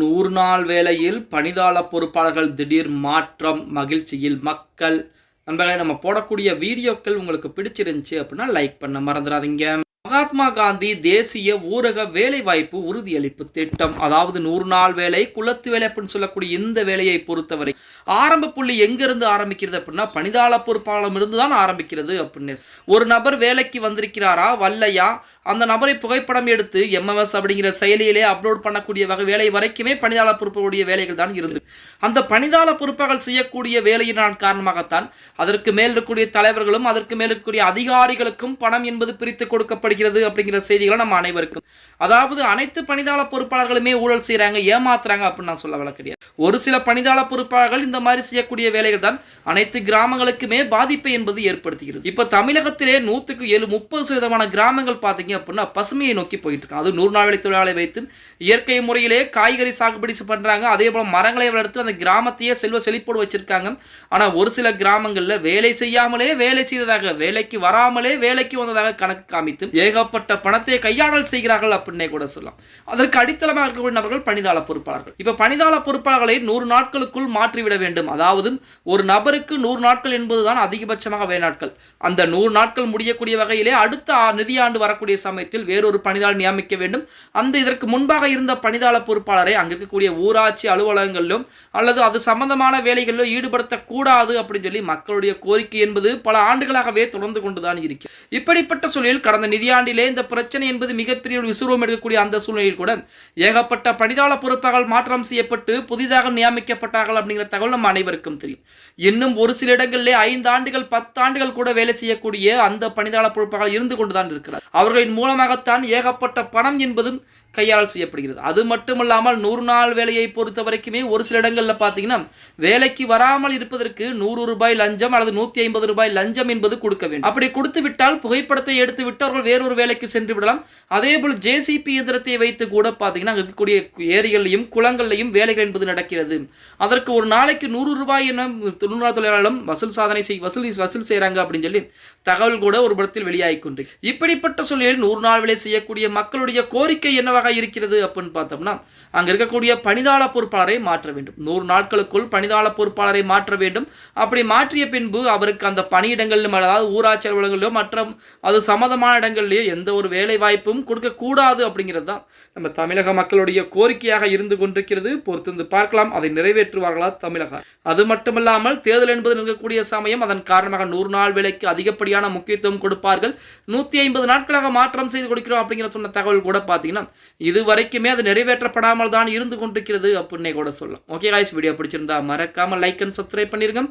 100 நாள் வேலையில் பணிதாள பொறுப்பாளர்கள் திடீர் மாற்றம் மகிழ்ச்சியில் மக்கள். நண்பர்களே, நம்ம போடக்கூடிய வீடியோக்கள் உங்களுக்கு பிடிச்சிருந்துச்சு அப்படின்னா லைக் பண்ண மறந்துடாதீங்க. மகாத்மா காந்தி தேசிய ஊரக வேலைவாய்ப்பு உறுதியளிப்பு திட்டம், அதாவது 100 நாள் வேலை, குலத்து வேலை அப்படின்னு சொல்லக்கூடிய இந்த வேலையை பொறுத்தவரை ஆரம்ப புள்ளி எங்கிருந்து ஆரம்பிக்கிறது அப்படின்னா பணிதாள பொறுப்பாளம் இருந்து தான் ஆரம்பிக்கிறது அப்படின்னு. ஒரு நபர் வேலைக்கு வந்திருக்கிறாரா வல்லையா, அந்த நபரை புகைப்படம் எடுத்து MMS அப்படிங்கிற செயலியிலே அப்லோட் பண்ணக்கூடிய வகை வேலை வரைக்குமே பணிதாள பொறுப்புடைய வேலைகள் தான் இருந்து. அந்த பணிதாள பொறுப்பாளர்கள் செய்யக்கூடிய வேலையினால் காரணமாகத்தான் அதற்கு மேல் இருக்கக்கூடிய தலைவர்களும் அதற்கு மேல் இருக்கக்கூடிய அதிகாரிகளுக்கும் பணம் என்பது பிரித்து கொடுக்கப்படுகிறது அப்படிங்கிற செய்திகளை நம்ம அனைவருக்கும். அதாவது அனைத்து பணிதாள பொறுப்பாளர்களுமே ஊழல் செய்யறாங்க, ஏமாத்துறாங்க அப்படின்னு நான் சொல்ல கிடையாது. ஒரு சில பணிதாள பொறுப்பாளர்கள் இந்த மாதிரி செய்யக்கூடிய வேலைகள் தான் அனைத்து கிராமங்களுக்குமே பாதிப்பை என்பது ஏற்படுத்துகிறது. இப்ப தமிழகத்திலே 100% கிராமங்கள் பாத்தீங்க அப்படின்னா பசுமையை நோக்கி போயிட்டு இருக்கு. அது 100 நாள் வேலை தொழிலாளை வைத்து இயற்கை முறையிலே காய்கறி சாகுபடி பண்றாங்க. அதே போல மரங்களை வளர்த்து அந்த கிராமத்தையே செல்வ செழிப்போடு வச்சிருக்காங்க. ஆனா ஒரு சில கிராமங்கள்ல வேலை செய்யாமலே வேலை செய்ததாக, வேலைக்கு வராமலே வேலைக்கு வந்ததாக கணக்கு காமித்து ஏகப்பட்ட பணத்தை கையாடல் செய்கிறார்கள் அப்படின்னே கூட சொல்லலாம். அதற்கு அடித்தளமாக இருக்கக்கூடிய நபர்கள் பணிதாள பொறுப்பாளர்கள். இப்ப பணிதாள பொறுப்பாளர்களை 100 நாட்களுக்குள் மாற்றிவிட வேண்டும். அதாவது ஒரு நபருக்கு 100 நாட்கள் என்பதுதான் அதிகபட்சமாக வேலை நாட்கள். அந்த 100 நாட்கள் முடியக்கூடிய வகையிலே அடுத்த நிதியாண்டு வரக்கூடிய சமயத்தில் வேறொரு பணிதாளர் நியமிக்க வேண்டும். அந்த இதற்கு முன்பாக இருந்த பணிதாள பொறுப்பாளரை அங்க இருக்கக்கூடிய ஊராட்சி அலுவலகங்களிலும் அல்லது அது சம்பந்தமான வேலைகளிலும் ஈடுபடுத்தக்கூடாது அப்படின்னு சொல்லி மக்களுடைய கோரிக்கை என்பது பல ஆண்டுகளாகவே தொடர்ந்து கொண்டுதான் இருக்கிறது. இப்படிப்பட்ட சூழலில் கடந்த நிதியாண்டிலே இந்த பிரச்சனை என்பது மிகப்பெரிய விசுவம் எடுக்கக்கூடிய அந்த சூழ்நிலையில் கூட ஏகப்பட்ட பணிதாள பொறுப்பாளர்கள் மாற்றம் செய்யப்பட்டு புதிதாக நியமிக்கப்பட்டார்கள் அப்படிங்கிற தகவல் நம்ம அனைவருக்கும் தெரியும். இன்னும் ஒரு சில இடங்களிலே 5 ஆண்டுகள் 10 ஆண்டுகள் கூட வேலை செய்யக்கூடிய அந்த பணிதாள பொறுப்பாளர்கள் இருந்து கொண்டுதான் இருக்கிறார். அவர்களின் மூலமாகத்தான் ஏகப்பட்ட பணம் என்பதும் கையால் செய்யப்படுகிறது. அது மட்டுமல்லாமல் 100 நாள் வேலையை பொறுத்த வரைக்குமே ஒரு சில இடங்களில் பார்த்தீங்கன்னா வேலைக்கு வராமல் இருப்பதற்கு 100 ரூபாய் லஞ்சம் அல்லது 150 ரூபாய் லஞ்சம் என்பது கொடுக்க வேண்டும். அப்படி கொடுத்து விட்டால் புகைப்படத்தை எடுத்து விட்டு அவர்கள் வேறொரு வேலைக்கு சென்று விடலாம். அதே போல் JCB எந்திரத்தை வைத்து கூட பார்த்தீங்கன்னா இருக்கக்கூடிய ஏரிகளையும் குளங்களையும் வேலைகள் என்பது நடக்கிறது. அதற்கு ஒரு நாளைக்கு 100 ரூபாய் என தொழிலாளர்களும் வசூல் செய்யறாங்க அப்படின்னு சொல்லி தகவல் கூட ஒரு படத்தில் வெளியாகி கொண்டு. இப்படிப்பட்ட சூழலில் 100 நாள் வேலை செய்யக்கூடிய மக்களுடைய கோரிக்கை என்னவாக இருக்கிறது அப்படின்னு பார்த்தோம்னா அங்க இருக்கக்கூடிய பணிதாள பொறுப்பாளரை மாற்ற வேண்டும். 100 நாட்களுக்குள் பணிதாள பொறுப்பாளரை மாற்ற வேண்டும். அப்படி மாற்றிய பின்பு அவருக்கு அந்த பணியிடங்களிலும் அதாவது ஊராட்சி அலுவலகங்களிலோ மற்ற அது சம்பந்தமான இடங்களிலேயே எந்த ஒரு வேலை வாய்ப்பும் கொடுக்க கூடாது அப்படிங்கிறது தான் நம்ம தமிழக மக்களுடைய கோரிக்கையாக இருந்து கொண்டிருக்கிறது. பொறுத்து பார்க்கலாம் அதை நிறைவேற்றுவார்களா தமிழக. அது மட்டுமல்லாமல் தேர்தல் என்பது இருக்கக்கூடிய சமயம் அதன் காரணமாக 100 நாள் வேலைக்கு அதிகப்படியான முக்கியத்துவம் கொடுப்பார்கள். 150 நாட்களாக மாற்றம் செய்து கொடுக்கிறோம் அப்படிங்கிற சொன்ன தகவல் கூட பார்த்தீங்கன்னா இது வரைக்குமே அது நிறைவேற்றப்படாமல் தான் இருந்து கொண்டிருக்கிறது அப்படின்னே கூட சொல்லலாம். ஓகே गाइस, வீடியோ பிடிச்சிருந்தா மறக்காம லைக் அண்ட் சப்ஸ்கிரைப் பண்ணிருங்க.